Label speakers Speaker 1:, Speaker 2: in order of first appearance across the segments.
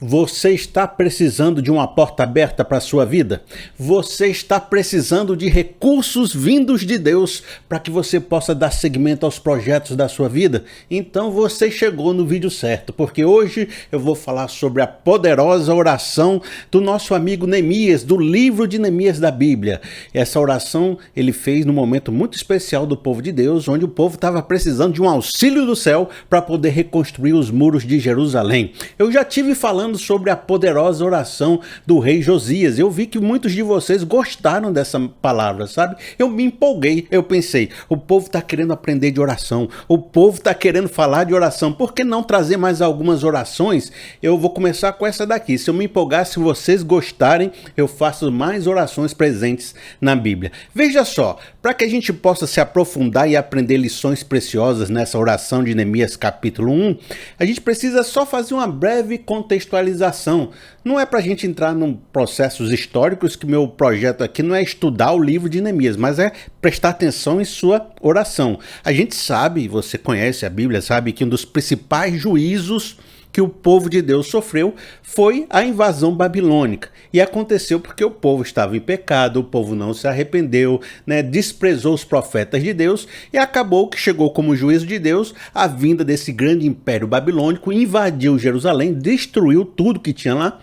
Speaker 1: Você está precisando de uma porta aberta para a sua vida? Você está precisando de recursos vindos de Deus para que você possa dar seguimento aos projetos da sua vida? Então você chegou no vídeo certo, porque hoje eu vou falar sobre a poderosa oração do nosso amigo Neemias, do livro de Neemias da Bíblia. Essa oração ele fez num momento muito especial do povo de Deus, onde o povo estava precisando de um auxílio do céu para poder reconstruir os muros de Jerusalém. Eu já tive falando sobre a poderosa oração do rei Josias. Eu vi que muitos de vocês gostaram dessa palavra, sabe? Eu me empolguei, eu pensei, o povo está querendo aprender de oração, o povo está querendo falar de oração, por que não trazer mais algumas orações? Eu vou começar com essa daqui. Se eu me empolgar, se vocês gostarem, eu faço mais orações presentes na Bíblia. Veja só, para que a gente possa se aprofundar e aprender lições preciosas nessa oração de Neemias capítulo 1, a gente precisa só fazer uma breve contextualização. Não é para a gente entrar em processos históricos, que meu projeto aqui não é estudar o livro de Neemias, mas é prestar atenção em sua oração. A gente sabe, você conhece a Bíblia, sabe que um dos principais juízos que o povo de Deus sofreu foi a invasão babilônica. E aconteceu porque o povo estava em pecado, o povo não se arrependeu, desprezou os profetas de Deus, e acabou que chegou como juízo de Deus a vinda desse grande império babilônico, invadiu Jerusalém, destruiu tudo que tinha lá,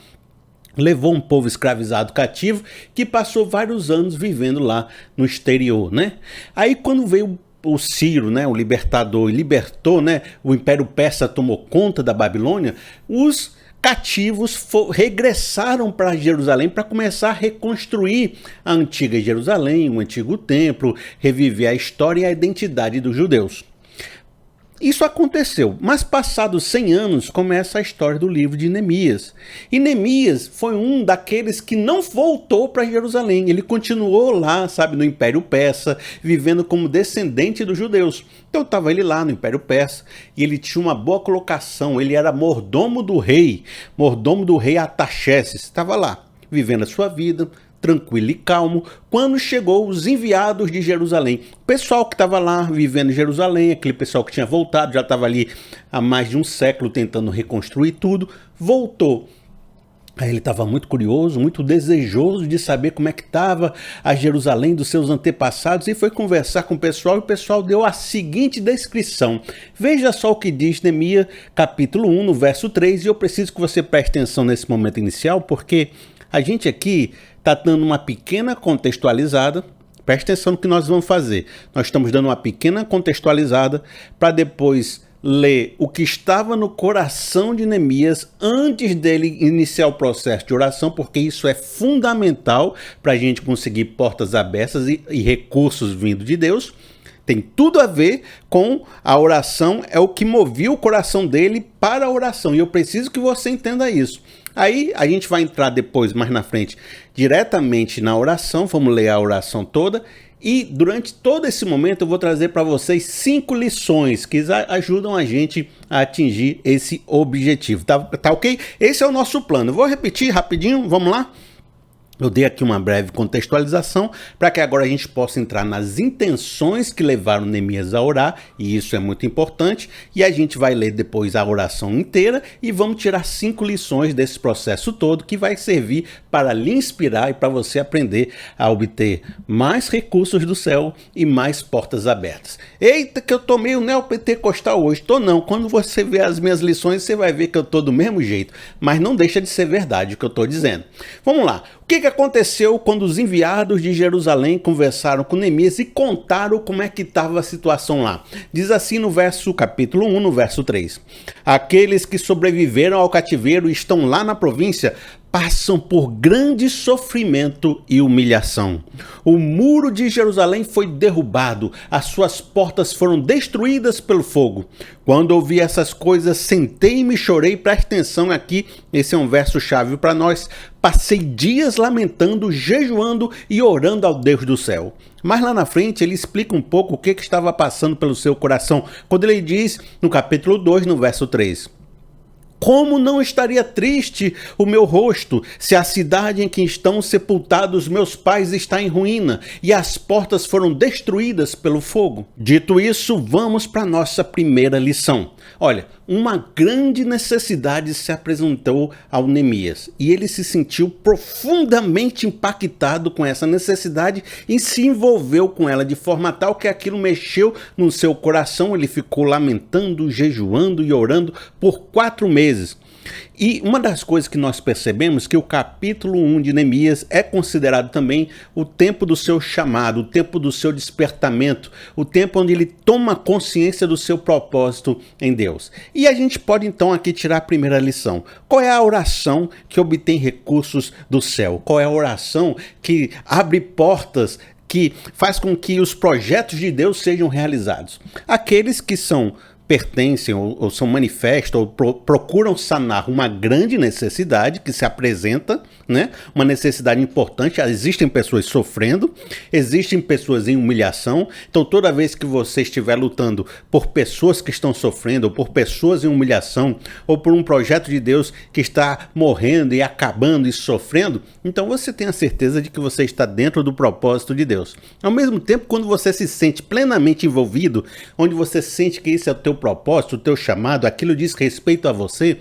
Speaker 1: levou um povo escravizado cativo que passou vários anos vivendo lá no exterior, Aí quando veio o Ciro, o libertador, libertou, o Império Persa tomou conta da Babilônia, os cativos regressaram para Jerusalém para começar a reconstruir a antiga Jerusalém, o antigo templo, reviver a história e a identidade dos judeus. Isso aconteceu, mas passados 100 anos começa a história do livro de Neemias. E Neemias foi um daqueles que não voltou para Jerusalém. Ele continuou lá, no Império Persa, vivendo como descendente dos judeus. Então estava ele lá no Império Persa e ele tinha uma boa colocação. Ele era mordomo do rei Artaxerxes. Estava lá, vivendo a sua vida, tranquilo e calmo, quando chegou os enviados de Jerusalém. O pessoal que estava lá vivendo em Jerusalém, aquele pessoal que tinha voltado, já estava ali há mais de um século tentando reconstruir tudo, voltou. Aí ele estava muito curioso, muito desejoso de saber como é que estava a Jerusalém dos seus antepassados e foi conversar com o pessoal, e o pessoal deu a seguinte descrição. Veja só o que diz Neemias capítulo 1, no verso 3, e eu preciso que você preste atenção nesse momento inicial, porque a gente aqui está dando uma pequena contextualizada. Preste atenção no que nós vamos fazer. Nós estamos dando uma pequena contextualizada para depois ler o que estava no coração de Neemias antes dele iniciar o processo de oração, porque isso é fundamental para a gente conseguir portas abertas e recursos vindos de Deus. Tem tudo a ver com a oração, é o que movia o coração dele para a oração. E eu preciso que você entenda isso. Aí a gente vai entrar depois, mais na frente, diretamente na oração, vamos ler a oração toda. E durante todo esse momento eu vou trazer para vocês 5 lições que ajudam a gente a atingir esse objetivo. Tá ok? Esse é o nosso plano. Eu vou repetir rapidinho, vamos lá? Eu dei aqui uma breve contextualização para que agora a gente possa entrar nas intenções que levaram Neemias a orar, e isso é muito importante, e a gente vai ler depois a oração inteira e vamos tirar 5 lições desse processo todo que vai servir para lhe inspirar e para você aprender a obter mais recursos do céu e mais portas abertas. Eita, que eu tô meio neopentecostal hoje. Tô não, quando você ver as minhas lições você vai ver que eu tô do mesmo jeito, mas não deixa de ser verdade o que eu tô dizendo. Vamos lá. O que aconteceu quando os enviados de Jerusalém conversaram com Neemias e contaram como é que estava a situação lá? Diz assim no capítulo 1, no verso 3. Aqueles que sobreviveram ao cativeiro e estão lá na província passam por grande sofrimento e humilhação. O muro de Jerusalém foi derrubado, as suas portas foram destruídas pelo fogo. Quando ouvi essas coisas, sentei-me e chorei. Preste atenção aqui, esse é um verso chave para nós. Passei dias lamentando, jejuando e orando ao Deus do céu. Mas lá na frente ele explica um pouco o que estava passando pelo seu coração, quando ele diz no capítulo 2, no verso 3. Como não estaria triste o meu rosto se a cidade em que estão sepultados meus pais está em ruína e as portas foram destruídas pelo fogo? Dito isso, vamos para a nossa primeira lição. Olha, uma grande necessidade se apresentou ao Neemias e ele se sentiu profundamente impactado com essa necessidade e se envolveu com ela de forma tal que aquilo mexeu no seu coração. Ele ficou lamentando, jejuando e orando por 4 meses. E uma das coisas que nós percebemos é que o capítulo 1 de Neemias é considerado também o tempo do seu chamado, o tempo do seu despertamento, o tempo onde ele toma consciência do seu propósito em Deus. E a gente pode então aqui tirar a primeira lição. Qual é a oração que obtém recursos do céu? Qual é a oração que abre portas, que faz com que os projetos de Deus sejam realizados? Aqueles que pertencem ou são manifestos ou procuram sanar uma grande necessidade que se apresenta, né? Uma necessidade importante. Existem pessoas sofrendo, existem pessoas em humilhação. Então toda vez que você estiver lutando por pessoas que estão sofrendo, ou por pessoas em humilhação, ou por um projeto de Deus que está morrendo e acabando e sofrendo, então você tem a certeza de que você está dentro do propósito de Deus. Ao mesmo tempo, quando você se sente plenamente envolvido, onde você sente que isso é o teu propósito, o teu chamado, aquilo diz respeito a você,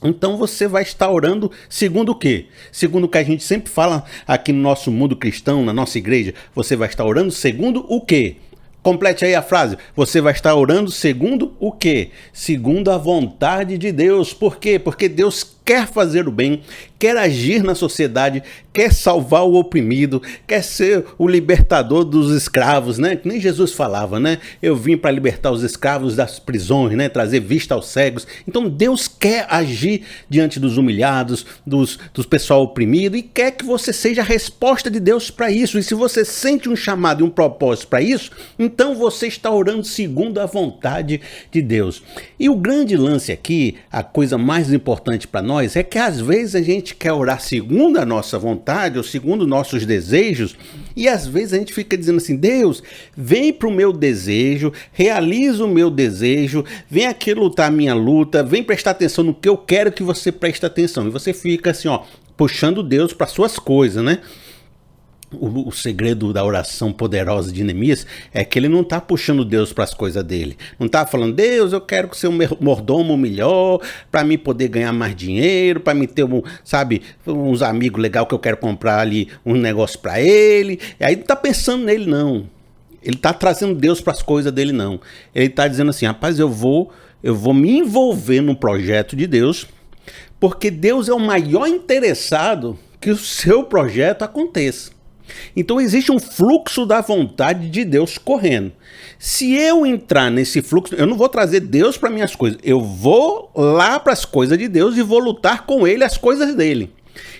Speaker 1: então você vai estar orando segundo o quê? Segundo o que a gente sempre fala aqui no nosso mundo cristão, na nossa igreja, você vai estar orando segundo o quê? Complete aí a frase. Você vai estar orando segundo o quê? Segundo a vontade de Deus. Por quê? Porque Deus quer fazer o bem, quer agir na sociedade, quer salvar o oprimido, quer ser o libertador dos escravos, né? Que nem Jesus falava, né? Eu vim para libertar os escravos das prisões, né? Trazer vista aos cegos. Então Deus quer agir diante dos humilhados, dos pessoal oprimido, e quer que você seja a resposta de Deus para isso. E se você sente um chamado e um propósito para isso, então você está orando segundo a vontade de Deus. E o grande lance aqui, a coisa mais importante para nós, é que às vezes a gente quer orar segundo a nossa vontade ou segundo nossos desejos, e às vezes a gente fica dizendo assim: Deus, vem para o meu desejo, realiza o meu desejo, vem aqui lutar a minha luta, vem prestar atenção no que eu quero que você preste atenção. E você fica assim, ó, puxando Deus para suas coisas, né? O segredo da oração poderosa de Neemias é que ele não está puxando Deus para as coisas dele. Não está falando: Deus, eu quero ser um mordomo melhor, para mim poder ganhar mais dinheiro, para mim ter uns amigos legais que eu quero comprar ali um negócio para ele. E aí não está pensando nele, não. Ele está trazendo Deus para as coisas dele, não. Ele está dizendo assim: rapaz, eu vou me envolver no projeto de Deus, porque Deus é o maior interessado que o seu projeto aconteça. Então existe um fluxo da vontade de Deus correndo. Se eu entrar nesse fluxo, eu não vou trazer Deus para minhas coisas. Eu vou lá para as coisas de Deus e vou lutar com ele as coisas dele.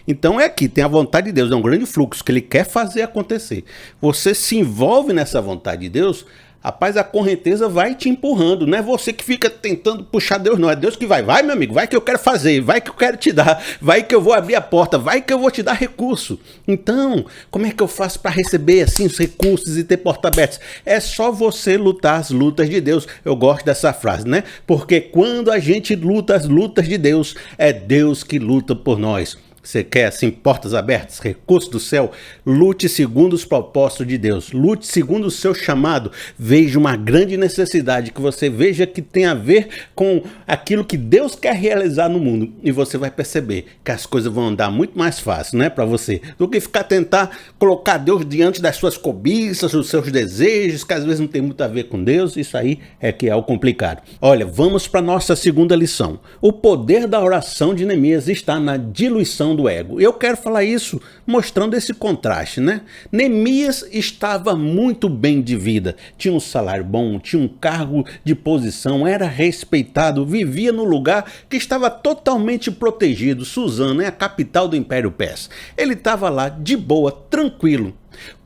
Speaker 1: Então é aqui, tem a vontade de Deus, é um grande fluxo que ele quer fazer acontecer. Você se envolve nessa vontade de Deus, rapaz, a correnteza vai te empurrando. Não é você que fica tentando puxar Deus, não. É Deus que vai. Vai, meu amigo, vai que eu quero fazer, vai que eu quero te dar, vai que eu vou abrir a porta, vai que eu vou te dar recurso. Então, como é que eu faço para receber assim os recursos e ter portas abertas? É só você lutar as lutas de Deus. Eu gosto dessa frase, né? Porque quando a gente luta as lutas de Deus, é Deus que luta por nós. Você quer, assim, portas abertas, recursos do céu? Lute segundo os propósitos de Deus. Lute segundo o seu chamado. Veja uma grande necessidade que você veja que tem a ver com aquilo que Deus quer realizar no mundo. E você vai perceber que as coisas vão andar muito mais fácil, né, para você, do que tentar colocar Deus diante das suas cobiças, dos seus desejos, que às vezes não tem muito a ver com Deus. Isso aí é que é o complicado. Olha, vamos para a nossa segunda lição. O poder da oração de Neemias está na diluição do ego. Eu quero falar isso mostrando esse contraste, né? Neemias estava muito bem de vida, tinha um salário bom, tinha um cargo de posição, era respeitado, vivia no lugar que estava totalmente protegido. Suzano é a capital do Império Persa. Ele estava lá de boa, tranquilo.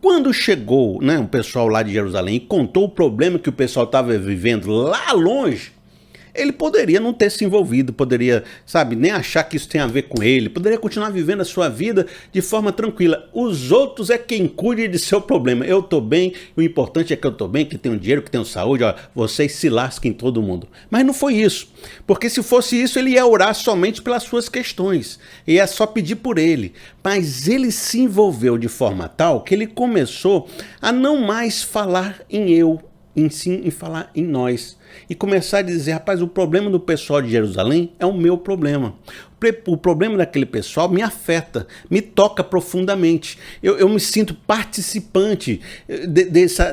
Speaker 1: Quando chegou, né, um pessoal lá de Jerusalém e contou o problema que o pessoal estava vivendo lá longe, Ele poderia não ter se envolvido, poderia, sabe, nem achar que isso tem a ver com ele, poderia continuar vivendo a sua vida de forma tranquila. Os outros é quem cuide de seu problema. Eu tô bem, o importante é que eu tô bem, que tenho dinheiro, que tenho saúde, ó, vocês se lasquem todo mundo. Mas não foi isso, porque se fosse isso, ele ia orar somente pelas suas questões, ia só pedir por ele. Mas ele se envolveu de forma tal que ele começou a não mais falar em eu, em falar em nós. E começar a dizer, rapaz, o problema do pessoal de Jerusalém é o meu problema. O problema daquele pessoal me afeta, me toca profundamente. Eu me sinto participante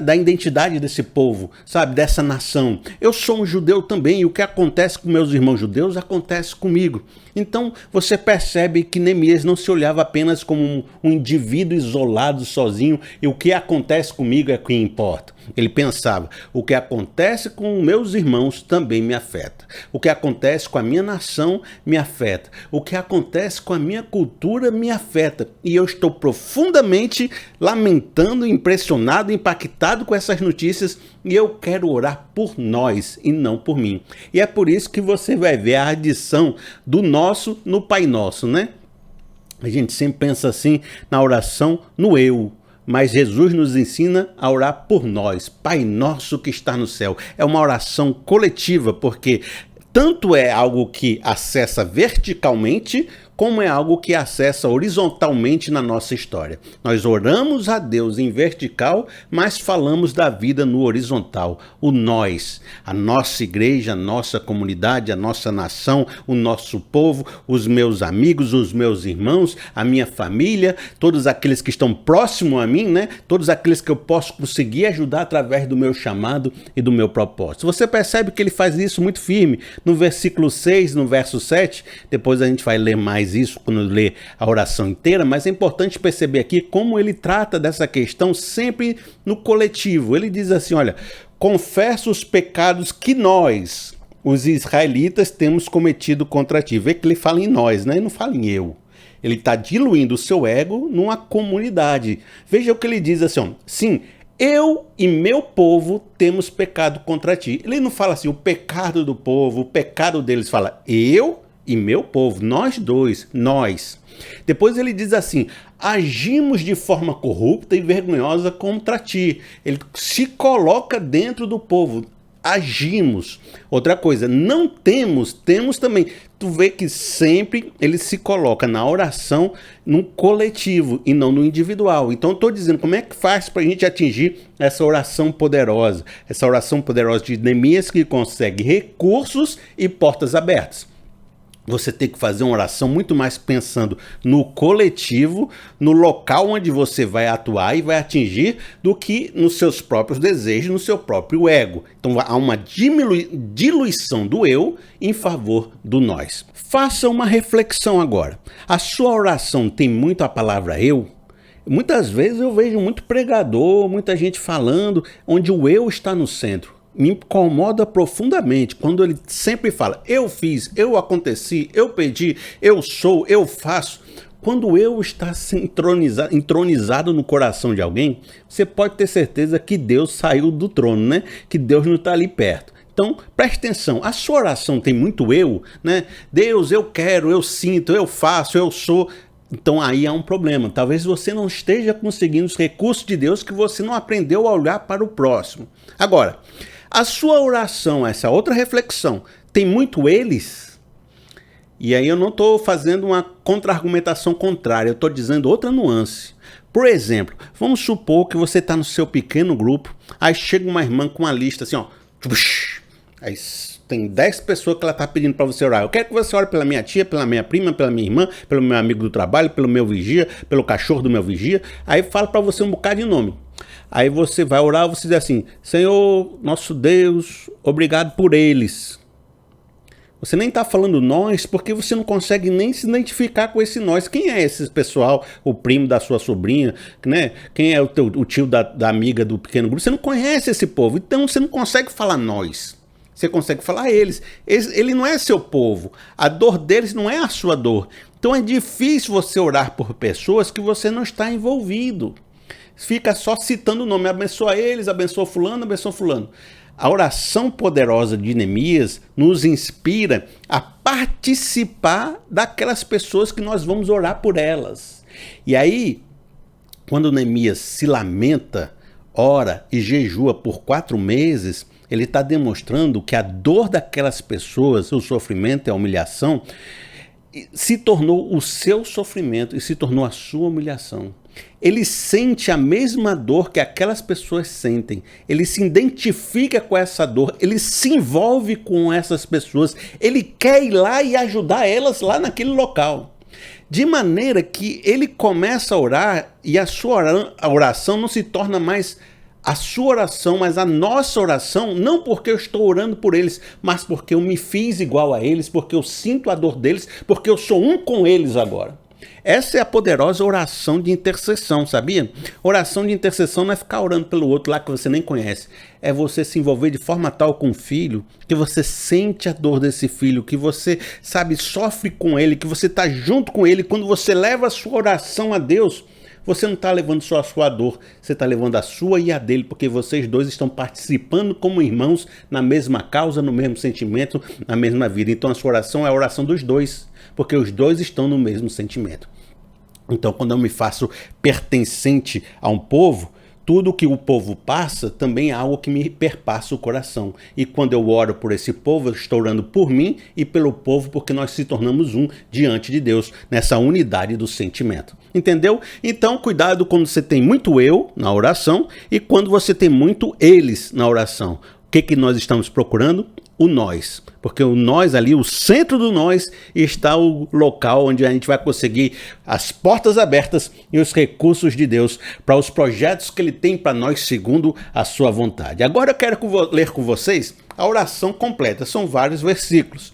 Speaker 1: da identidade desse povo, sabe, dessa nação. Eu sou um judeu também, e o que acontece com meus irmãos judeus acontece comigo. Então você percebe que Neemias não se olhava apenas como um indivíduo isolado, sozinho, e o que acontece comigo é o que importa. Ele pensava, o que acontece com meus irmãos também me afeta. O que acontece com a minha nação me afeta. O que acontece com a minha cultura me afeta. E eu estou profundamente lamentando, impressionado, impactado com essas notícias, e eu quero orar por nós e não por mim. E é por isso que você vai ver a adição do nosso no Pai Nosso, né? A gente sempre pensa assim na oração no eu. Mas Jesus nos ensina a orar por nós. Pai nosso que está no céu. É uma oração coletiva, porque tanto é algo que acessa verticalmente, como é algo que acessa horizontalmente na nossa história. Nós oramos a Deus em vertical, mas falamos da vida no horizontal. O nós, a nossa igreja, a nossa comunidade, a nossa nação, o nosso povo, os meus amigos, os meus irmãos, a minha família, todos aqueles que estão próximos a mim, né? Todos aqueles que eu posso conseguir ajudar através do meu chamado e do meu propósito. Você percebe que ele faz isso muito firme. No versículo 6, no verso 7, depois a gente vai ler mais isso quando ler a oração inteira, mas é importante perceber aqui como ele trata dessa questão sempre no coletivo. Ele diz assim, olha, confessa os pecados que nós, os israelitas, temos cometido contra ti. Vê que ele fala em nós, né? Ele não fala em eu. Ele está diluindo o seu ego numa comunidade. Veja o que ele diz assim, ó, sim, eu e meu povo temos pecado contra ti. Ele não fala assim, o pecado do povo, o pecado deles, fala eu e meu povo, nós dois, nós. Depois ele diz assim, agimos de forma corrupta e vergonhosa contra ti. Ele se coloca dentro do povo, agimos. Outra coisa, não temos, temos também. Tu vê que sempre ele se coloca na oração no coletivo e não no individual. Então eu estou dizendo como é que faz para a gente atingir essa oração poderosa de Neemias que consegue recursos e portas abertas. Você tem que fazer uma oração muito mais pensando no coletivo, no local onde você vai atuar e vai atingir, do que nos seus próprios desejos, no seu próprio ego. Então há uma diluição do eu em favor do nós. Faça uma reflexão agora. A sua oração tem muito a palavra eu? Muitas vezes eu vejo muito pregador, muita gente falando onde o eu está no centro. Me incomoda profundamente quando ele sempre fala, eu fiz, eu aconteci, eu pedi, eu sou, eu faço. Quando eu está entronizado no coração de alguém, você pode ter certeza que Deus saiu do trono, né? Que Deus não está ali perto. Então, preste atenção, a sua oração tem muito eu, né? Deus, eu quero, eu sinto, eu faço, eu sou. Então aí há um problema. Talvez você não esteja conseguindo os recursos de Deus, que você não aprendeu a olhar para o próximo. Agora, a sua oração, essa outra reflexão, tem muito eles? E aí eu não estou fazendo uma contra-argumentação contrária, eu estou dizendo outra nuance. Por exemplo, vamos supor que você está no seu pequeno grupo, aí chega uma irmã com uma lista assim, ó. Aí tem 10 pessoas que ela está pedindo para você orar. Eu quero que você ore pela minha tia, pela minha prima, pela minha irmã, pelo meu amigo do trabalho, pelo meu vigia, pelo cachorro do meu vigia. Aí fala para você um bocado de nome. Aí você vai orar, você diz assim, Senhor, nosso Deus, obrigado por eles. Você nem está falando nós, porque você não consegue nem se identificar com esse nós. Quem é esse pessoal, o primo da sua sobrinha, né? Quem é o tio da amiga do pequeno grupo? Você não conhece esse povo, então você não consegue falar nós. Você consegue falar eles. Ele não é seu povo. A dor deles não é a sua dor. Então é difícil você orar por pessoas que você não está envolvido. Fica só citando o nome, abençoa eles, abençoa fulano, abençoa fulano. a oração poderosa de Neemias nos inspira a participar daquelas pessoas que nós vamos orar por elas. E aí, quando Neemias se lamenta, ora e jejua por 4 meses, ele está demonstrando que a dor daquelas pessoas, o sofrimento e a humilhação, se tornou o seu sofrimento e se tornou a sua humilhação. Ele sente a mesma dor que aquelas pessoas sentem. Ele se identifica com essa dor, ele se envolve com essas pessoas, ele quer ir lá e ajudar elas lá naquele local. De maneira que ele começa a orar e a sua oração não se torna mais a sua oração, mas a nossa oração, não porque eu estou orando por eles, mas porque eu me fiz igual a eles, porque eu sinto a dor deles, porque eu sou um com eles agora. Essa é a poderosa oração de intercessão, sabia? Oração de intercessão não é ficar orando pelo outro lá que você nem conhece. É você se envolver de forma tal com o filho, que você sente a dor desse filho, que você, sabe, sofre com ele, que você está junto com ele. Quando você leva a sua oração a Deus, você não está levando só a sua dor, você está levando a sua e a dele, porque vocês dois estão participando como irmãos na mesma causa, no mesmo sentimento, na mesma vida. Então a sua oração é a oração dos dois, porque os dois estão no mesmo sentimento. Então, quando eu me faço pertencente a um povo, tudo que o povo passa também é algo que me perpassa o coração. E quando eu oro por esse povo, eu estou orando por mim e pelo povo, porque nós se tornamos um diante de Deus, nessa unidade do sentimento. Entendeu? Então, cuidado quando você tem muito eu na oração e quando você tem muito eles na oração. O que nós estamos procurando? O nós. Porque o nós ali, o centro do nós, está o local onde a gente vai conseguir as portas abertas e os recursos de Deus para os projetos que Ele tem para nós segundo a sua vontade. Agora eu quero ler com vocês a oração completa. São vários versículos.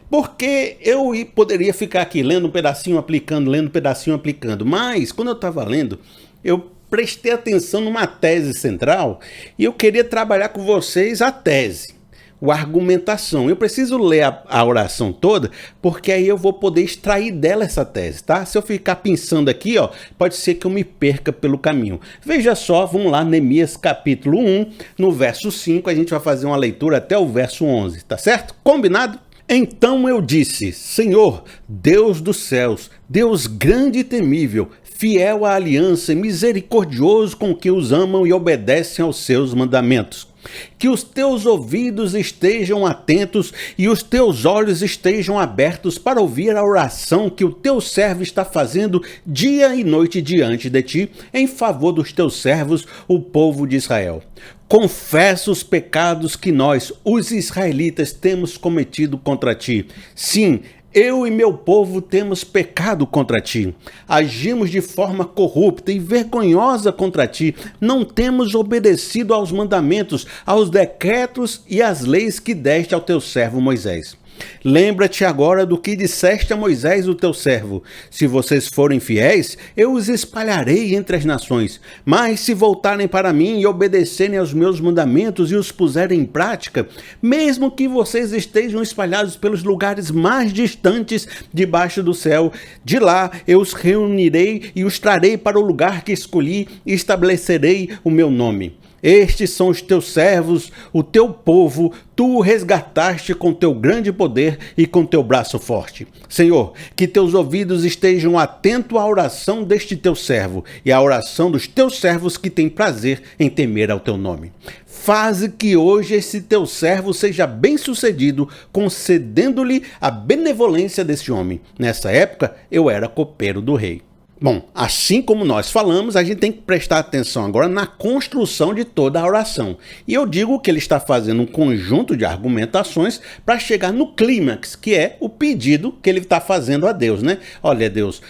Speaker 1: Porque eu poderia ficar aqui lendo um pedacinho, aplicando, lendo um pedacinho, aplicando. Mas, quando eu estava lendo, eu prestei atenção numa tese central e eu queria trabalhar com vocês a tese. A argumentação. Eu preciso ler a oração toda, porque aí eu vou poder extrair dela essa tese, tá? Se eu ficar pensando aqui, ó, pode ser que eu me perca pelo caminho. Veja só, vamos lá, Neemias capítulo 1, no verso 5, a gente vai fazer uma leitura até o verso 11, tá certo? Combinado? Então eu disse, Senhor, Deus dos céus, Deus grande e temível, fiel à aliança e misericordioso com que os amam e obedecem aos seus mandamentos. Que os teus ouvidos estejam atentos e os teus olhos estejam abertos para ouvir a oração que o teu servo está fazendo dia e noite diante de ti, em favor dos teus servos, o povo de Israel. Confessa os pecados que nós, os israelitas, temos cometido contra ti. Sim, eu e meu povo temos pecado contra ti, agimos de forma corrupta e vergonhosa contra ti, não temos obedecido aos mandamentos, aos decretos e às leis que deste ao teu servo Moisés. Lembra-te agora do que disseste a Moisés, o teu servo. Se vocês forem fiéis, eu os espalharei entre as nações. Mas se voltarem para mim e obedecerem aos meus mandamentos e os puserem em prática, mesmo que vocês estejam espalhados pelos lugares mais distantes debaixo do céu, de lá eu os reunirei e os trarei para o lugar que escolhi e estabelecerei o meu nome. Estes são os teus servos, o teu povo, tu o resgataste com teu grande poder e com teu braço forte. Senhor, que teus ouvidos estejam atentos à oração deste teu servo e à oração dos teus servos que têm prazer em temer ao teu nome. Faze que hoje esse teu servo seja bem-sucedido, concedendo-lhe a benevolência desse homem. Nessa época, eu era copeiro do rei. Bom, assim como nós falamos, a gente tem que prestar atenção agora na construção de toda a oração. E eu digo que ele está fazendo um conjunto de argumentações para chegar no clímax, que é o pedido que ele está fazendo a Deus, né? Olha, Deus,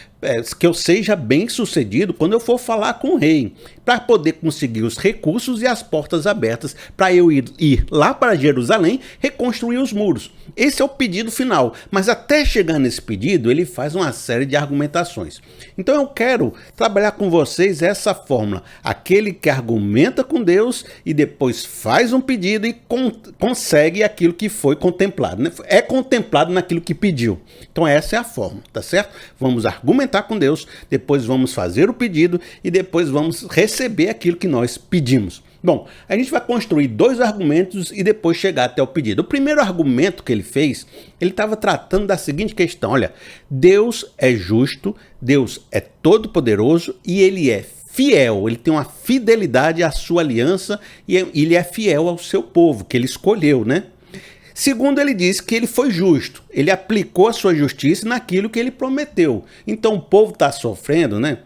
Speaker 1: que eu seja bem sucedido quando eu for falar com o rei, para poder conseguir os recursos e as portas abertas para eu ir lá para Jerusalém reconstruir os muros. Esse é o pedido final, mas até chegar nesse pedido ele faz uma série de argumentações. Então eu quero trabalhar com vocês essa fórmula, aquele que argumenta com Deus e depois faz um pedido e consegue aquilo que foi contemplado, né? É contemplado naquilo que pediu. Então essa é a fórmula, tá certo? Vamos argumentar com Deus, depois vamos fazer o pedido e depois vamos receber aquilo que nós pedimos. Bom, a gente vai construir 2 argumentos e depois chegar até o pedido. O primeiro argumento que ele fez, ele estava tratando da seguinte questão: olha, Deus é justo, Deus é todo-poderoso e ele é fiel, ele tem uma fidelidade à sua aliança e ele é fiel ao seu povo, que ele escolheu, né? Segundo, ele disse que ele foi justo, ele aplicou a sua justiça naquilo que ele prometeu. Então o povo está sofrendo, né?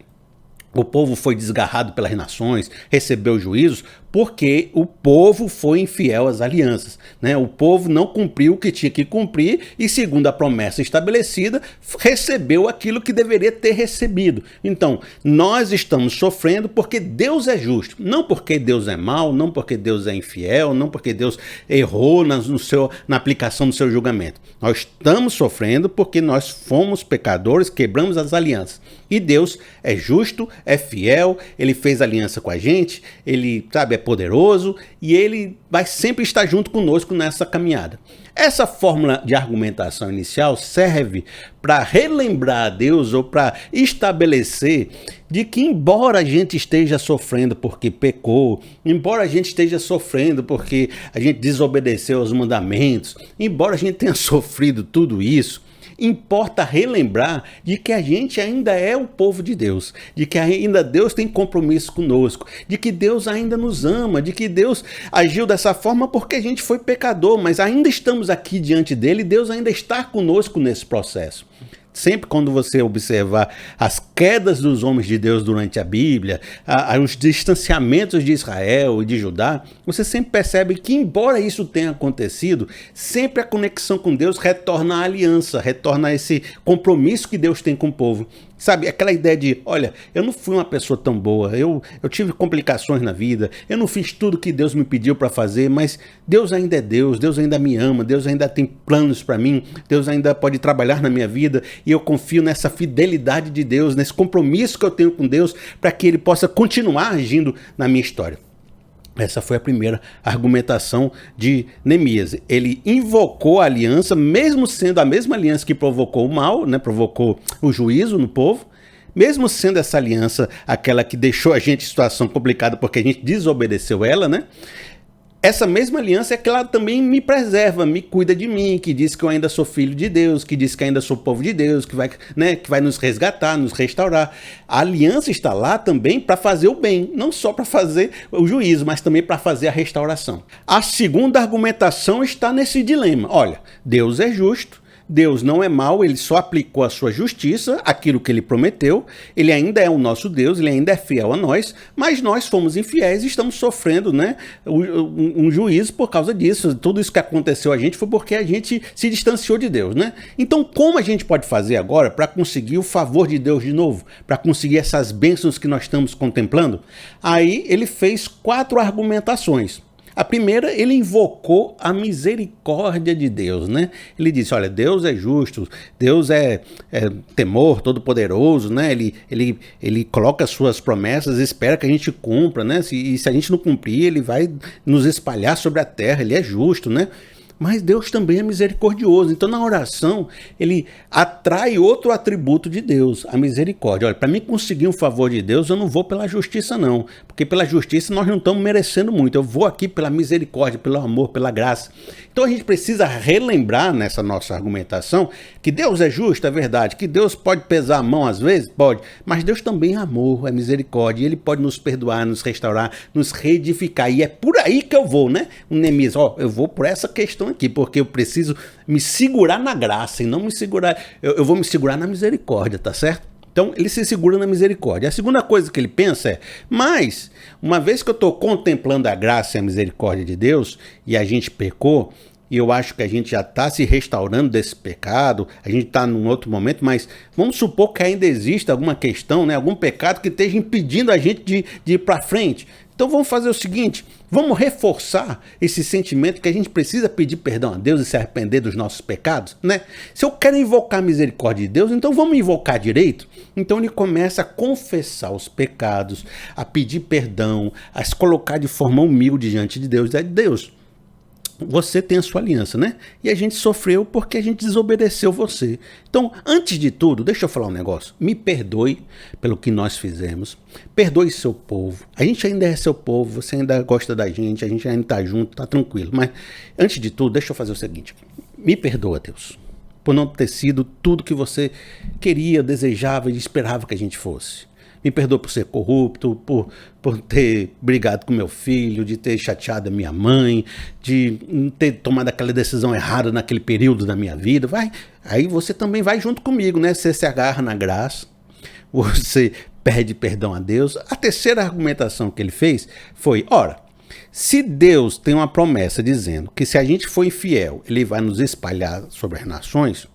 Speaker 1: O povo foi desgarrado pelas nações, recebeu juízos, porque o povo foi infiel às alianças, né? O povo não cumpriu o que tinha que cumprir e, segundo a promessa estabelecida, recebeu aquilo que deveria ter recebido. Então, nós estamos sofrendo porque Deus é justo, não porque Deus é mau, não porque Deus é infiel, não porque Deus errou na aplicação do seu julgamento. Nós estamos sofrendo porque nós fomos pecadores, quebramos as alianças. E Deus é justo, é fiel, ele fez aliança com a gente, ele, sabe, é poderoso e ele vai sempre estar junto conosco nessa caminhada. Essa fórmula de argumentação inicial serve para relembrar a Deus ou para estabelecer de que, embora a gente esteja sofrendo porque pecou, embora a gente esteja sofrendo porque a gente desobedeceu aos mandamentos, embora a gente tenha sofrido tudo isso, importa relembrar de que a gente ainda é o povo de Deus, de que ainda Deus tem compromisso conosco, de que Deus ainda nos ama, de que Deus agiu dessa forma porque a gente foi pecador, mas ainda estamos aqui diante dele e Deus ainda está conosco nesse processo. Sempre quando você observar as quedas dos homens de Deus durante a Bíblia, os distanciamentos de Israel e de Judá, você sempre percebe que, embora isso tenha acontecido, sempre a conexão com Deus retorna à aliança, retorna a esse compromisso que Deus tem com o povo. Sabe, aquela ideia de, olha, eu não fui uma pessoa tão boa, eu tive complicações na vida, eu não fiz tudo que Deus me pediu para fazer, mas Deus ainda é Deus, Deus ainda me ama, Deus ainda tem planos para mim, Deus ainda pode trabalhar na minha vida e eu confio nessa fidelidade de Deus, nesse compromisso que eu tenho com Deus para que Ele possa continuar agindo na minha história. Essa foi a primeira argumentação de Neemias. Ele invocou a aliança, mesmo sendo a mesma aliança que provocou o mal, né, provocou o juízo no povo, mesmo sendo essa aliança aquela que deixou a gente em situação complicada porque a gente desobedeceu ela, né? Essa mesma aliança é que ela também me preserva, me cuida de mim, que diz que eu ainda sou filho de Deus, que diz que ainda sou povo de Deus, que vai nos resgatar, nos restaurar. A aliança está lá também para fazer o bem, não só para fazer o juízo, mas também para fazer a restauração. A segunda argumentação está nesse dilema. Olha, Deus é justo, Deus não é mau, ele só aplicou a sua justiça, aquilo que ele prometeu, ele ainda é o nosso Deus, ele ainda é fiel a nós, mas nós fomos infiéis e estamos sofrendo, né, um juízo por causa disso. Tudo isso que aconteceu a gente foi porque a gente se distanciou de Deus, né? Então, como a gente pode fazer agora para conseguir o favor de Deus de novo, para conseguir essas bênçãos que nós estamos contemplando? Aí ele fez 4 argumentações. A primeira, ele invocou a misericórdia de Deus, né? Ele disse, olha, Deus é justo, Deus é temor, todo-poderoso, né? Ele coloca as suas promessas, espera que a gente cumpra, né? E se a gente não cumprir, ele vai nos espalhar sobre a terra, ele é justo, né? Mas Deus também é misericordioso. Então, na oração, ele atrai outro atributo de Deus, a misericórdia. Olha, para mim conseguir um favor de Deus, eu não vou pela justiça, não. Porque pela justiça nós não estamos merecendo muito. Eu vou aqui pela misericórdia, pelo amor, pela graça. Então, a gente precisa relembrar nessa nossa argumentação que Deus é justo, é verdade. Que Deus pode pesar a mão às vezes? Pode. Mas Deus também é amor, é misericórdia. E Ele pode nos perdoar, nos restaurar, nos reedificar. E é por aí que eu vou, né? O Neemias, eu vou por essa questão aqui, porque eu preciso me segurar na graça e não me segurar, eu vou me segurar na misericórdia, tá certo? Então ele se segura na misericórdia. A segunda coisa que ele pensa é, mas uma vez que eu estou contemplando a graça e a misericórdia de Deus e a gente pecou, e eu acho que a gente já está se restaurando desse pecado, a gente está num outro momento, mas vamos supor que ainda existe alguma questão, né, algum pecado que esteja impedindo a gente de ir para frente. Então vamos fazer o seguinte, vamos reforçar esse sentimento que a gente precisa pedir perdão a Deus e se arrepender dos nossos pecados, né? Se eu quero invocar a misericórdia de Deus, então vamos invocar direito? Então ele começa a confessar os pecados, a pedir perdão, a se colocar de forma humilde diante de Deus. você tem a sua aliança, né? E a gente sofreu porque a gente desobedeceu você. Então, antes de tudo, deixa eu falar um negócio. Me perdoe pelo que nós fizemos. Perdoe seu povo. A gente ainda é seu povo, você ainda gosta da gente ainda tá junto, tá tranquilo. Mas, antes de tudo, deixa eu fazer o seguinte. Me perdoa, Deus, por não ter sido tudo que você queria, desejava e esperava que a gente fosse. Me perdoa por ser corrupto, por ter brigado com meu filho, de ter chateado a minha mãe, de ter tomado aquela decisão errada naquele período da minha vida. Aí você também vai junto comigo, né? Você se agarra na graça, você pede perdão a Deus. A terceira argumentação que ele fez foi, ora, se Deus tem uma promessa dizendo que se a gente for infiel, ele vai nos espalhar sobre as nações,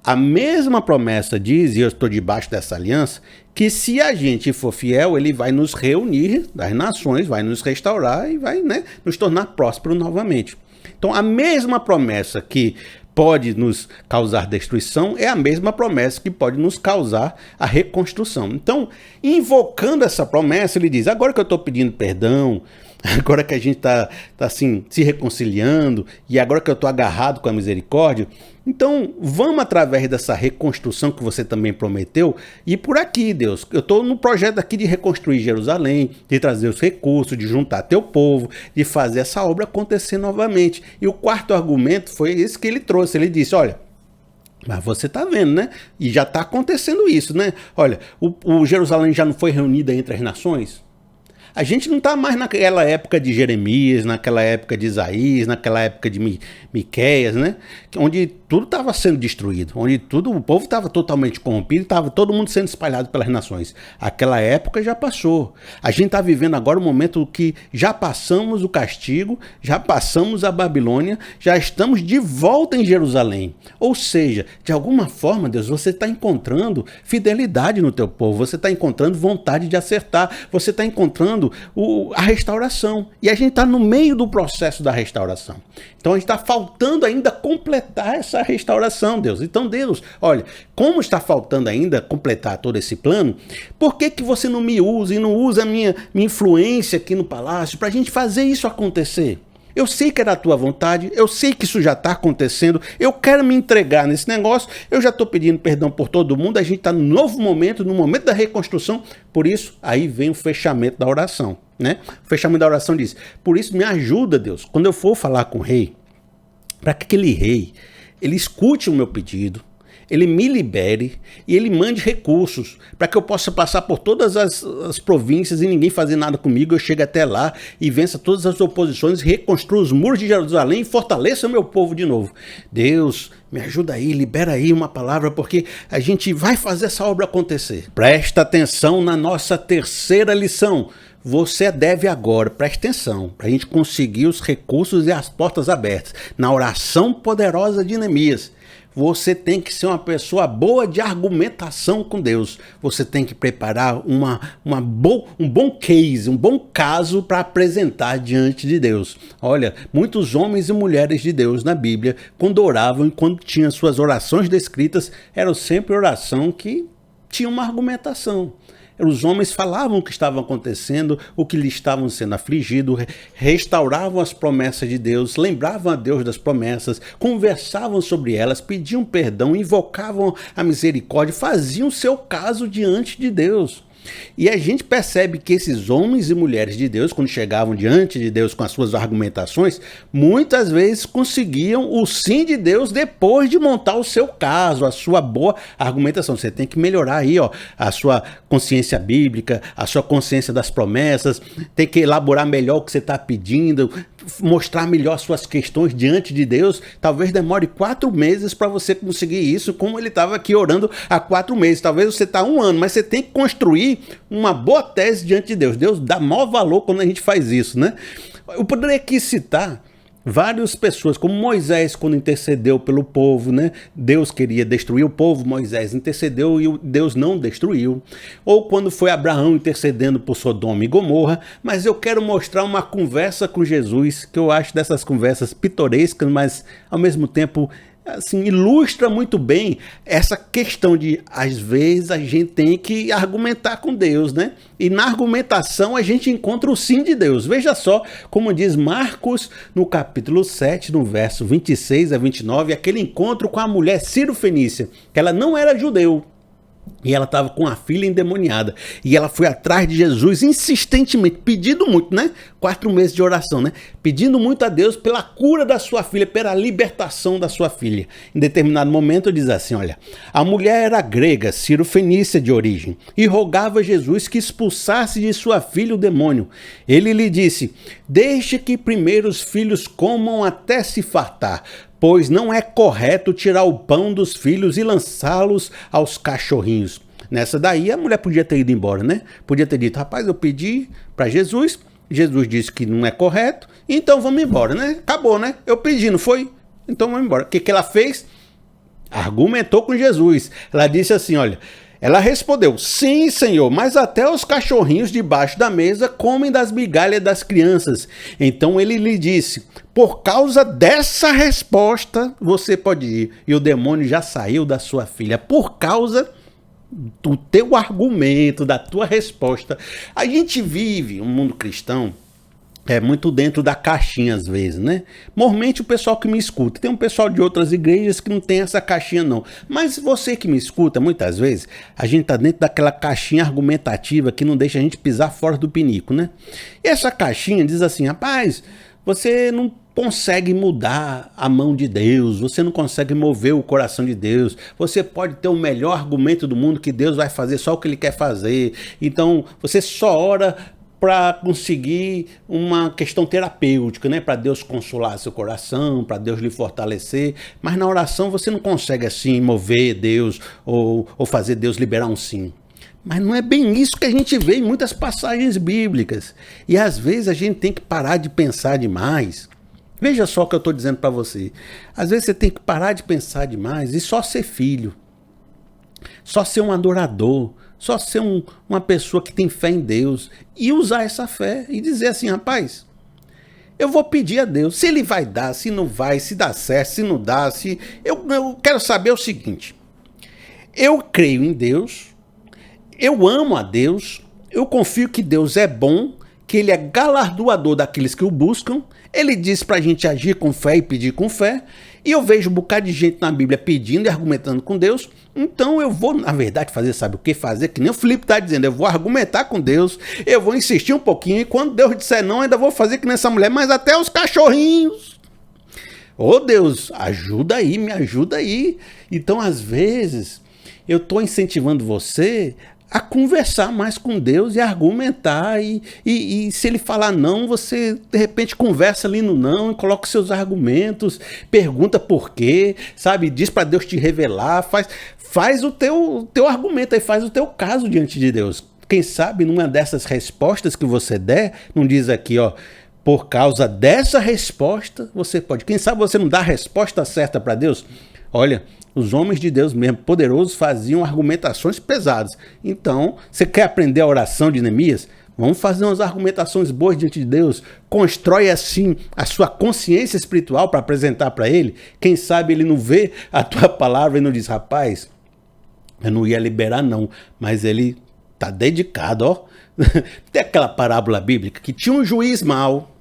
Speaker 1: a mesma promessa diz, e eu estou debaixo dessa aliança, que se a gente for fiel, ele vai nos reunir das nações, vai nos restaurar e vai, né, nos tornar prósperos novamente. Então, a mesma promessa que pode nos causar destruição é a mesma promessa que pode nos causar a reconstrução. Então, invocando essa promessa, ele diz, agora que eu estou pedindo perdão, agora que a gente está assim, se reconciliando, e agora que eu estou agarrado com a misericórdia, então vamos através dessa reconstrução que você também prometeu, e por aqui, Deus, eu estou no projeto aqui de reconstruir Jerusalém, de trazer os recursos, de juntar teu povo, de fazer essa obra acontecer novamente. E o quarto argumento foi esse que ele trouxe, ele disse, olha, mas você está vendo, né? E já está acontecendo isso, né? Olha, o Jerusalém já não foi reunida entre as nações? A gente não está mais naquela época de Jeremias, naquela época de Isaías, naquela época de Miqueias, né? Onde tudo estava sendo destruído, onde o povo estava totalmente corrompido, estava todo mundo sendo espalhado pelas nações. Aquela época já passou. A gente está vivendo agora um momento que já passamos o castigo, já passamos a Babilônia, já estamos de volta em Jerusalém. Ou seja, de alguma forma, Deus, você está encontrando fidelidade no teu povo, você está encontrando vontade de acertar, você está encontrando a restauração. E a gente está no meio do processo da restauração. Então a gente está faltando ainda completar essa restauração, Deus. Então, Deus, olha, como está faltando ainda completar todo esse plano, por que você não me usa e não usa a minha influência aqui no palácio para a gente fazer isso acontecer? Eu sei que é da tua vontade, eu sei que isso já está acontecendo, eu quero me entregar nesse negócio, eu já estou pedindo perdão por todo mundo, a gente está no novo momento, no momento da reconstrução, por isso aí vem o fechamento da oração, né? O fechamento da oração diz, por isso me ajuda, Deus, quando eu for falar com o rei, para que aquele rei, ele escute o meu pedido, ele me libere e ele mande recursos para que eu possa passar por todas as províncias e ninguém fazer nada comigo, eu chegue até lá e vença todas as oposições, reconstrua os muros de Jerusalém e fortaleça o meu povo de novo. Deus, me ajuda aí, libera aí uma palavra, porque a gente vai fazer essa obra acontecer. Presta atenção na nossa terceira lição. Você deve agora, preste atenção, para a gente conseguir os recursos e as portas abertas. Na oração poderosa de Neemias, você tem que ser uma pessoa boa de argumentação com Deus. Você tem que preparar um bom case, um bom caso para apresentar diante de Deus. Olha, muitos homens e mulheres de Deus na Bíblia, quando oravam e quando tinham suas orações descritas, eram sempre oração que tinha uma argumentação. Os homens falavam o que estava acontecendo, o que lhes estavam sendo afligidos, restauravam as promessas de Deus, lembravam a Deus das promessas, conversavam sobre elas, pediam perdão, invocavam a misericórdia, faziam seu caso diante de Deus. E a gente percebe que esses homens e mulheres de Deus, quando chegavam diante de Deus com as suas argumentações, muitas vezes conseguiam o sim de Deus depois de montar o seu caso, a sua boa argumentação. Você tem que melhorar aí, ó, a sua consciência bíblica, a sua consciência das promessas, tem que elaborar melhor o que você está pedindo, mostrar melhor as suas questões diante de Deus. Talvez demore 4 meses para você conseguir isso, como ele estava aqui orando há 4 meses. Talvez você está 1 ano, mas você tem que construir uma boa tese diante de Deus. Deus dá maior valor quando a gente faz isso, né? Eu poderia aqui citar várias pessoas, como Moisés, quando intercedeu pelo povo, né? Deus queria destruir o povo, Moisés intercedeu e Deus não destruiu. Ou quando foi Abraão intercedendo por Sodoma e Gomorra. Mas eu quero mostrar uma conversa com Jesus, que eu acho dessas conversas pitorescas, mas ao mesmo tempo assim, ilustra muito bem essa questão de, às vezes, a gente tem que argumentar com Deus, né? E na argumentação a gente encontra o sim de Deus. Veja só como diz Marcos no capítulo 7, no verso 26 a 29, aquele encontro com a mulher Ciro-fenícia, que ela não era judeu. E ela estava com a filha endemoniada. E ela foi atrás de Jesus insistentemente, pedindo muito, né? 4 meses de oração, né? Pedindo muito a Deus pela cura da sua filha, pela libertação da sua filha. Em determinado momento diz assim, olha, a mulher era grega, Ciro-fenícia de origem, e rogava a Jesus que expulsasse de sua filha o demônio. Ele lhe disse, deixe que primeiro os filhos comam até se fartar, pois não é correto tirar o pão dos filhos e lançá-los aos cachorrinhos. Nessa daí a mulher podia ter ido embora, né? Podia ter dito, rapaz, eu pedi para Jesus, Jesus disse que não é correto, então vamos embora, né? Acabou, né? Eu pedi, não foi? Então vamos embora. O que ela fez? Argumentou com Jesus. Ela disse assim, olha, ela respondeu, sim, Senhor, mas até os cachorrinhos debaixo da mesa comem das migalhas das crianças. Então ele lhe disse, por causa dessa resposta, você pode ir. E o demônio já saiu da sua filha. Por causa do teu argumento, da tua resposta. A gente vive um mundo cristão muito dentro da caixinha às vezes, né? Normalmente o pessoal que me escuta, tem um pessoal de outras igrejas que não tem essa caixinha não, mas você que me escuta, muitas vezes, a gente tá dentro daquela caixinha argumentativa que não deixa a gente pisar fora do pinico, né? E essa caixinha diz assim, rapaz, você não consegue mudar a mão de Deus, você não consegue mover o coração de Deus, você pode ter o melhor argumento do mundo que Deus vai fazer só o que Ele quer fazer, então você só ora para conseguir uma questão terapêutica, né? Para Deus consolar seu coração, para Deus lhe fortalecer, mas na oração você não consegue assim mover Deus ou fazer Deus liberar um sim. Mas não é bem isso que a gente vê em muitas passagens bíblicas. E às vezes a gente tem que parar de pensar demais. Veja só o que eu estou dizendo para você. Às vezes você tem que parar de pensar demais e só ser filho. Só ser um adorador. Só ser uma pessoa que tem fé em Deus. E usar essa fé e dizer assim, rapaz, eu vou pedir a Deus. Se Ele vai dar, se não vai, se dá certo, se não dá. Eu quero saber o seguinte. Eu creio em Deus. Eu amo a Deus. Eu confio que Deus é bom. Que Ele é galardoador daqueles que o buscam. Ele diz pra gente agir com fé e pedir com fé. E eu vejo um bocado de gente na Bíblia pedindo e argumentando com Deus. Então eu vou, na verdade, fazer, sabe o que fazer? Que nem o Felipe está dizendo, eu vou argumentar com Deus, eu vou insistir um pouquinho, e quando Deus disser não, ainda vou fazer que nem essa mulher, mas até os cachorrinhos. Ô Deus, ajuda aí, me ajuda aí. Então, às vezes, eu estou incentivando você a conversar mais com Deus e argumentar, e se Ele falar não, você de repente conversa ali no não, coloca os seus argumentos, pergunta por quê, sabe, diz para Deus te revelar, faz o teu argumento, aí faz o teu caso diante de Deus. Quem sabe numa dessas respostas que você der, não diz aqui, ó, por causa dessa resposta, você pode, quem sabe você não dá a resposta certa para Deus. Olha, os homens de Deus mesmo, poderosos, faziam argumentações pesadas. Então, você quer aprender a oração de Neemias? Vamos fazer umas argumentações boas diante de Deus. Constrói assim a sua consciência espiritual para apresentar para Ele. Quem sabe Ele não vê a tua palavra e não diz, rapaz, eu não ia liberar não, mas ele está dedicado, ó. Tem aquela parábola bíblica que tinha um juiz mau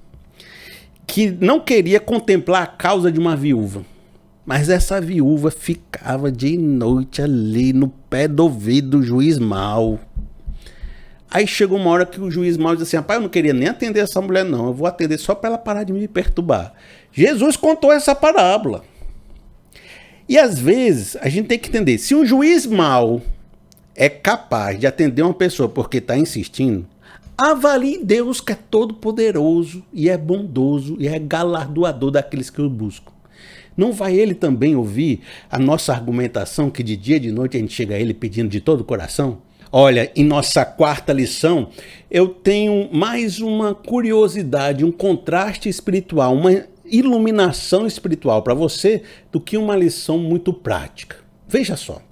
Speaker 1: que não queria contemplar a causa de uma viúva. Mas essa viúva ficava de noite ali no pé do ouvido do juiz mau. Aí chegou uma hora que o juiz mau disse assim, rapaz, eu não queria nem atender essa mulher não, eu vou atender só para ela parar de me perturbar. Jesus contou essa parábola. E às vezes a gente tem que entender, se um juiz mau é capaz de atender uma pessoa porque está insistindo, avalie Deus que é todo poderoso e é bondoso e é galardoador daqueles que o buscam. Não vai Ele também ouvir a nossa argumentação que de dia e de noite a gente chega a Ele pedindo de todo o coração? Olha, em nossa quarta lição, eu tenho mais uma curiosidade, um contraste espiritual, uma iluminação espiritual para você do que uma lição muito prática. Veja só,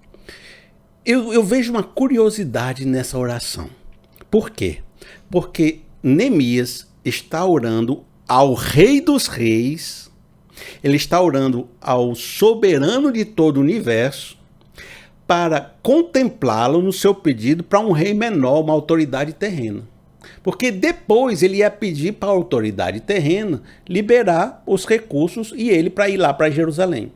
Speaker 1: eu vejo uma curiosidade nessa oração. Por quê? Porque Neemias está orando ao Rei dos Reis Ele está orando ao soberano de todo o universo para contemplá-lo no seu pedido para um rei menor, uma autoridade terrena. Porque depois ele ia pedir para a autoridade terrena liberar os recursos e ele para ir lá para Jerusalém.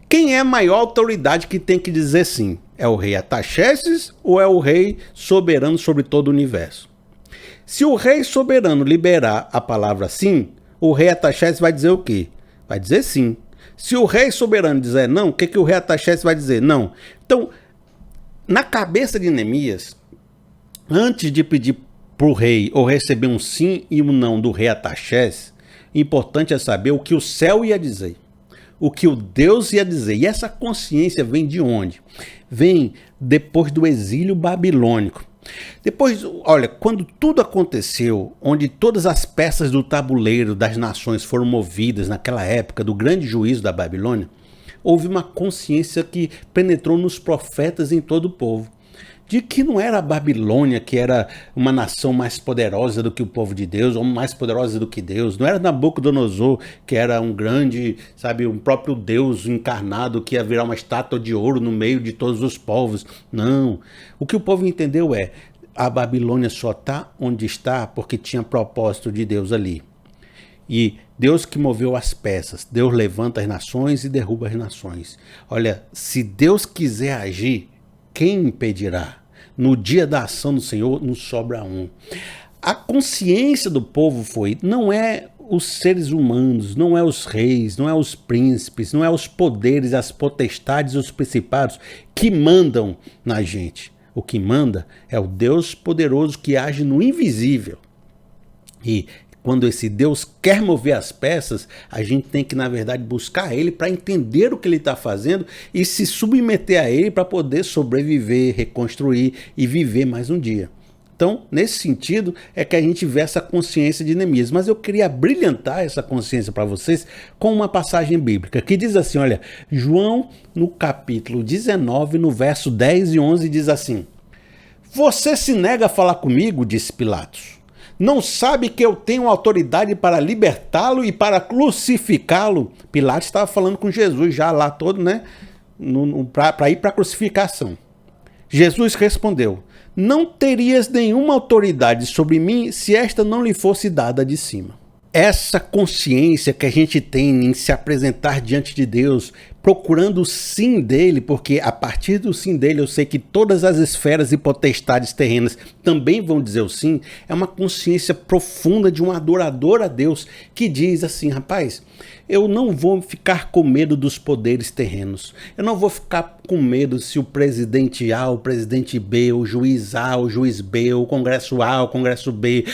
Speaker 1: Quem é a maior autoridade que tem que dizer sim? É o rei Artaxerxes ou é o rei soberano sobre todo o universo? Se o rei soberano liberar a palavra sim, o rei Artaxerxes vai dizer o quê? Vai dizer sim. Se o rei soberano dizer não, o que o rei Artaxerxes vai dizer? Não. Então, na cabeça de Neemias, antes de pedir para o rei ou receber um sim e um não do rei Artaxerxes, importante é saber o que o céu ia dizer, o que o Deus ia dizer. E essa consciência vem de onde? Vem depois do exílio babilônico. Depois, olha, quando tudo aconteceu, onde todas as peças do tabuleiro das nações foram movidas naquela época do grande juízo da Babilônia, houve uma consciência que penetrou nos profetas e em todo o povo, de que não era a Babilônia que era uma nação mais poderosa do que o povo de Deus, ou mais poderosa do que Deus. Não era Nabucodonosor que era um grande, um próprio Deus encarnado que ia virar uma estátua de ouro no meio de todos os povos. Não. O que o povo entendeu é, a Babilônia só está onde está porque tinha propósito de Deus ali. E Deus que moveu as peças, Deus levanta as nações e derruba as nações. Olha, se Deus quiser agir, quem impedirá? No dia da ação do Senhor, nos sobra um. A consciência do povo não é os seres humanos, não é os reis, não é os príncipes, não é os poderes, as potestades, os principados que mandam na gente. O que manda é o Deus poderoso que age no invisível. E quando esse Deus quer mover as peças, a gente tem que, na verdade, buscar ele para entender o que ele está fazendo e se submeter a ele para poder sobreviver, reconstruir e viver mais um dia. Então, nesse sentido, é que a gente vê essa consciência de Neemias. Mas eu queria brilhantar essa consciência para vocês com uma passagem bíblica que diz assim, olha, João, no capítulo 19, no verso 10 e 11, diz assim: "Você se nega a falar comigo?", disse Pilatos. "Não sabe que eu tenho autoridade para libertá-lo e para crucificá-lo?" Pilatos estava falando com Jesus já lá todo, né? Para ir para a crucificação. Jesus respondeu: "Não terias nenhuma autoridade sobre mim se esta não lhe fosse dada de cima." Essa consciência que a gente tem em se apresentar diante de Deus, procurando o sim dele, porque a partir do sim dele eu sei que todas as esferas e potestades terrenas também vão dizer o sim, é uma consciência profunda de um adorador a Deus que diz assim, rapaz, eu não vou ficar com medo dos poderes terrenos, eu não vou ficar com medo se o presidente A, o presidente B, o juiz A, o juiz B, o Congresso A, o Congresso B,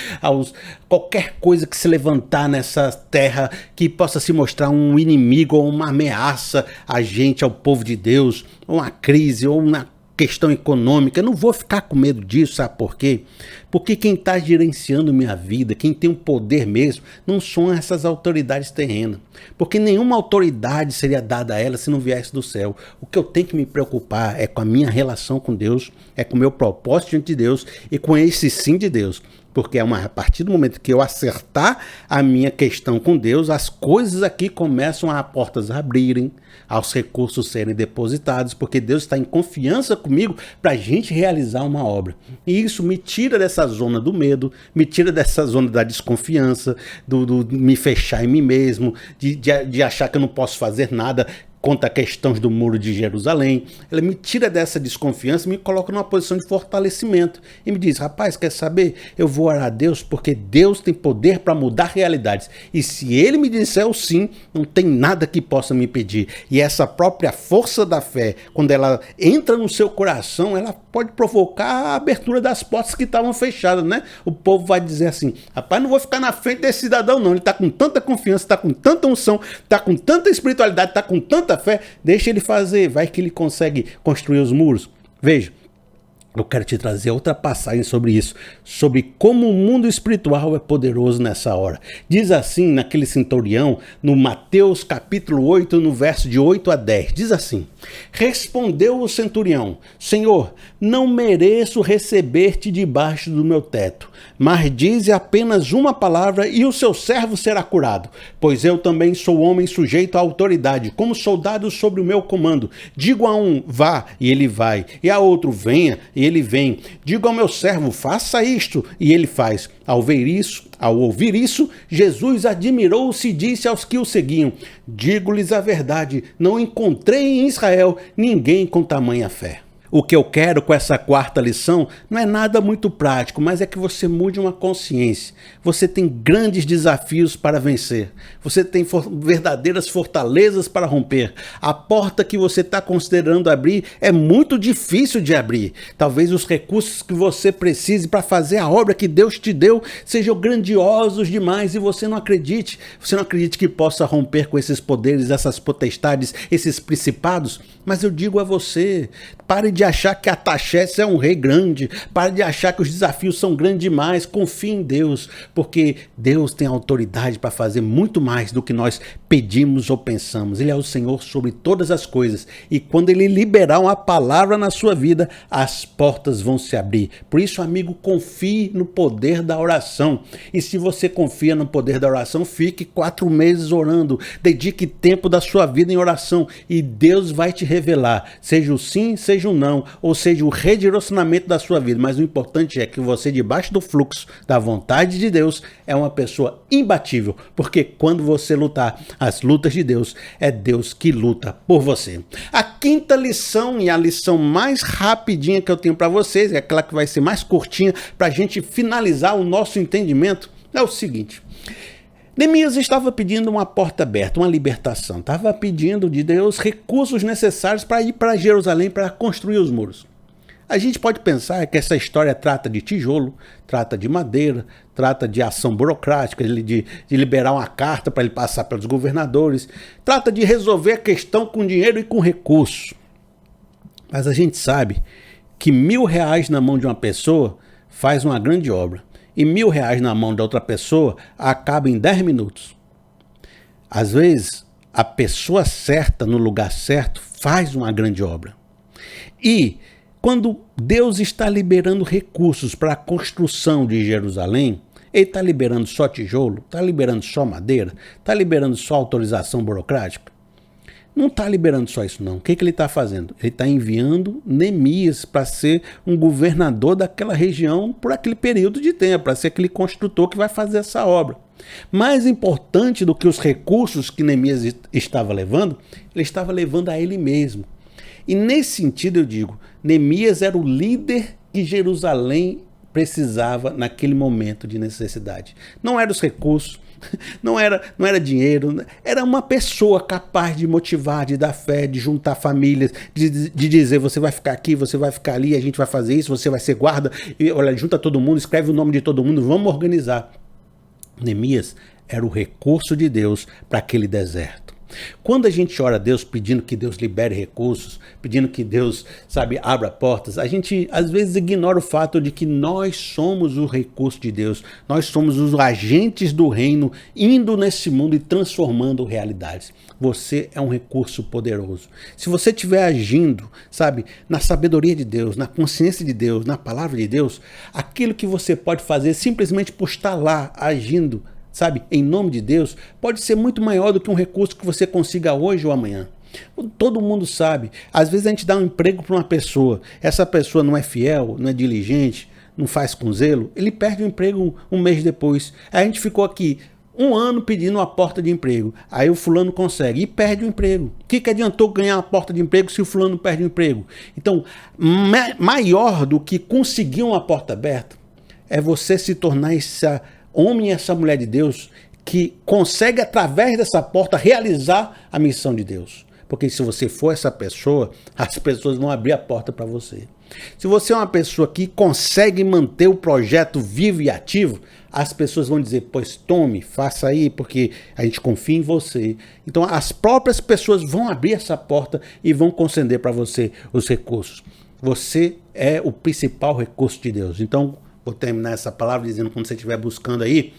Speaker 1: qualquer coisa que se levantar nessa terra que possa se mostrar um inimigo ou uma ameaça a gente, ao povo de Deus, ou uma crise, ou uma questão econômica. Eu não vou ficar com medo disso, sabe por quê? Porque quem está gerenciando minha vida, quem tem o poder mesmo, não são essas autoridades terrenas. Porque nenhuma autoridade seria dada a ela se não viesse do céu. O que eu tenho que me preocupar é com a minha relação com Deus, é com o meu propósito diante de Deus e com esse sim de Deus. Porque a partir do momento que eu acertar a minha questão com Deus, as coisas aqui começam a portas a abrirem, aos recursos serem depositados, porque Deus está em confiança comigo para a gente realizar uma obra. E isso me tira dessa zona do medo, me tira dessa zona da desconfiança, do me fechar em mim mesmo, de achar que eu não posso fazer nada contra questões do muro de Jerusalém. Ela me tira dessa desconfiança e me coloca numa posição de fortalecimento. E me diz, rapaz, quer saber? Eu vou orar a Deus porque Deus tem poder para mudar realidades. E se Ele me disser o sim, não tem nada que possa me impedir. E essa própria força da fé, quando ela entra no seu coração, ela pode provocar a abertura das portas que estavam fechadas, né? O povo vai dizer assim, rapaz, não vou ficar na frente desse cidadão não. Ele está com tanta confiança, está com tanta unção, está com tanta espiritualidade, está com tanta fé, deixa ele fazer, vai que ele consegue construir os muros. Veja, Eu quero te trazer outra passagem sobre isso, sobre como o mundo espiritual é poderoso nessa hora. Diz assim naquele centurião, no Mateus capítulo 8, no verso de 8 a 10, diz assim: respondeu o centurião: Senhor, não mereço receber-te debaixo do meu teto, mas dize apenas uma palavra e o seu servo será curado. Pois eu também sou homem sujeito à autoridade, como soldado sobre o meu comando. Digo a um, vá, e ele vai, e a outro, venha, e ele vem. Digo ao meu servo, faça isto, e ele faz. Ao ouvir isso, Jesus admirou-se e disse aos que o seguiam: digo-lhes a verdade, não encontrei em Israel ninguém com tamanha fé. O que eu quero com essa quarta lição não é nada muito prático, mas é que você mude uma consciência. Você tem grandes desafios para vencer. Você tem verdadeiras fortalezas para romper. A porta que você está considerando abrir é muito difícil de abrir. Talvez os recursos que você precise para fazer a obra que Deus te deu sejam grandiosos demais e você não acredite. Você não acredite que possa romper com esses poderes, essas potestades, esses principados. Mas eu digo a você, pare de achar que Ataxerxes é um rei grande, pare de achar que os desafios são grandes demais, confie em Deus, porque Deus tem autoridade para fazer muito mais do que nós pedimos ou pensamos. Ele é o Senhor sobre todas as coisas e quando Ele liberar uma palavra na sua vida, as portas vão se abrir. Por isso, amigo, confie no poder da oração. E se você confia no poder da oração, fique 4 meses orando, dedique tempo da sua vida em oração e Deus vai te revelar, seja o sim, seja o não, ou seja, o redirecionamento da sua vida. Mas o importante é que você, debaixo do fluxo da vontade de Deus, é uma pessoa imbatível, porque quando você lutar as lutas de Deus, é Deus que luta por você. A quinta lição, e a lição mais rapidinha que eu tenho para vocês, é aquela que vai ser mais curtinha para a gente finalizar o nosso entendimento, é o seguinte: Neemias estava pedindo uma porta aberta, uma libertação. Estava pedindo de Deus recursos necessários para ir para Jerusalém para construir os muros. A gente pode pensar que essa história trata de tijolo, trata de madeira, trata de ação burocrática, de liberar uma carta para ele passar pelos governadores, trata de resolver a questão com dinheiro e com recurso. Mas a gente sabe que R$1.000 na mão de uma pessoa faz uma grande obra. E R$1.000 na mão de outra pessoa acaba em 10 minutos. Às vezes, a pessoa certa no lugar certo faz uma grande obra. E quando Deus está liberando recursos para a construção de Jerusalém, Ele está liberando só tijolo, está liberando só madeira, está liberando só autorização burocrática. Não está liberando só isso não. O que ele está fazendo? Ele está enviando Neemias para ser um governador daquela região por aquele período de tempo, para ser aquele construtor que vai fazer essa obra. Mais importante do que os recursos que Neemias estava levando, ele estava levando a ele mesmo. E nesse sentido eu digo, Neemias era o líder que Jerusalém precisava naquele momento de necessidade. Não eram os recursos, não era dinheiro, era uma pessoa capaz de motivar, de dar fé, de juntar famílias, de dizer, você vai ficar aqui, você vai ficar ali, a gente vai fazer isso, você vai ser guarda, e olha, junta todo mundo, escreve o nome de todo mundo, vamos organizar. Neemias era o recurso de Deus para aquele deserto. Quando a gente ora a Deus pedindo que Deus libere recursos, pedindo que Deus, abra portas, a gente às vezes ignora o fato de que nós somos o recurso de Deus, nós somos os agentes do reino indo nesse mundo e transformando realidades. Você é um recurso poderoso. Se você estiver agindo, na sabedoria de Deus, na consciência de Deus, na palavra de Deus, aquilo que você pode fazer simplesmente por estar lá agindo, em nome de Deus, pode ser muito maior do que um recurso que você consiga hoje ou amanhã. Todo mundo sabe. Às vezes a gente dá um emprego para uma pessoa, essa pessoa não é fiel, não é diligente, não faz com zelo, ele perde o emprego um mês depois. Aí a gente ficou aqui 1 ano pedindo uma porta de emprego, aí o fulano consegue e perde o emprego. O que adiantou ganhar uma porta de emprego se o fulano perde o emprego? Então, maior do que conseguir uma porta aberta é você se tornar esse homem e essa mulher de Deus que consegue, através dessa porta, realizar a missão de Deus. Porque se você for essa pessoa, as pessoas vão abrir a porta para você. Se você é uma pessoa que consegue manter o projeto vivo e ativo, as pessoas vão dizer, pois tome, faça aí, porque a gente confia em você. Então as próprias pessoas vão abrir essa porta e vão conceder para você os recursos. Você é o principal recurso de Deus. Então, vou terminar essa palavra dizendo, quando você estiver buscando aí,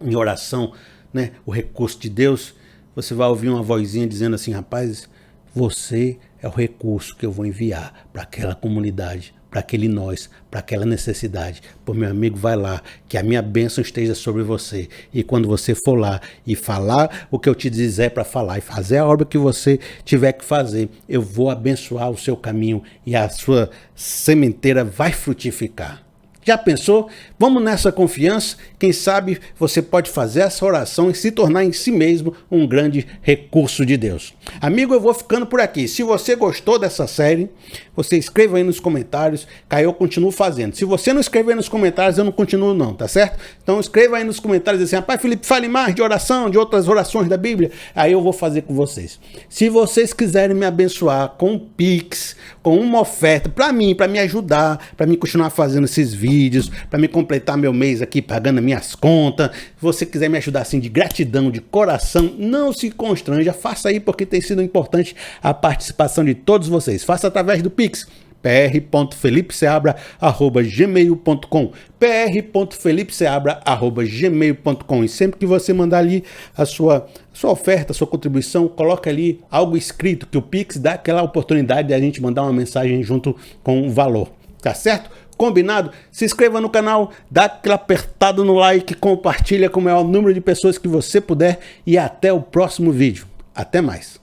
Speaker 1: em oração, né, o recurso de Deus, você vai ouvir uma vozinha dizendo assim, rapaz, você é o recurso que eu vou enviar para aquela comunidade, para aquele nós, para aquela necessidade. Pô, meu amigo, vai lá, que a minha bênção esteja sobre você. E quando você for lá e falar o que eu te dizer para falar e fazer a obra que você tiver que fazer, eu vou abençoar o seu caminho e a sua sementeira vai frutificar. Já pensou? Vamos nessa confiança. Quem sabe você pode fazer essa oração e se tornar em si mesmo um grande recurso de Deus. Amigo, eu vou ficando por aqui. Se você gostou dessa série, você escreva aí nos comentários, que aí eu continuo fazendo. Se você não escrever nos comentários, eu não continuo não, tá certo? Então escreva aí nos comentários assim, rapaz, Felipe, fale mais de oração, de outras orações da Bíblia. Aí eu vou fazer com vocês. Se vocês quiserem me abençoar com um Pix, com uma oferta, para mim, para me ajudar, para mim continuar fazendo esses vídeos, para me completar meu mês aqui pagando minhas contas. Se você quiser me ajudar assim de gratidão, de coração, não se constranja, faça aí porque tem sido importante a participação de todos vocês. Faça através do Pix pr.felipeseabra@gmail.com pr.felipeseabra@gmail.com. E sempre que você mandar ali a sua oferta, a sua contribuição, coloca ali algo escrito, que o Pix dá aquela oportunidade de a gente mandar uma mensagem junto com o valor, tá certo? Combinado? Se inscreva no canal, dá aquela apertada no like, compartilha com o maior número de pessoas que você puder e até o próximo vídeo. Até mais!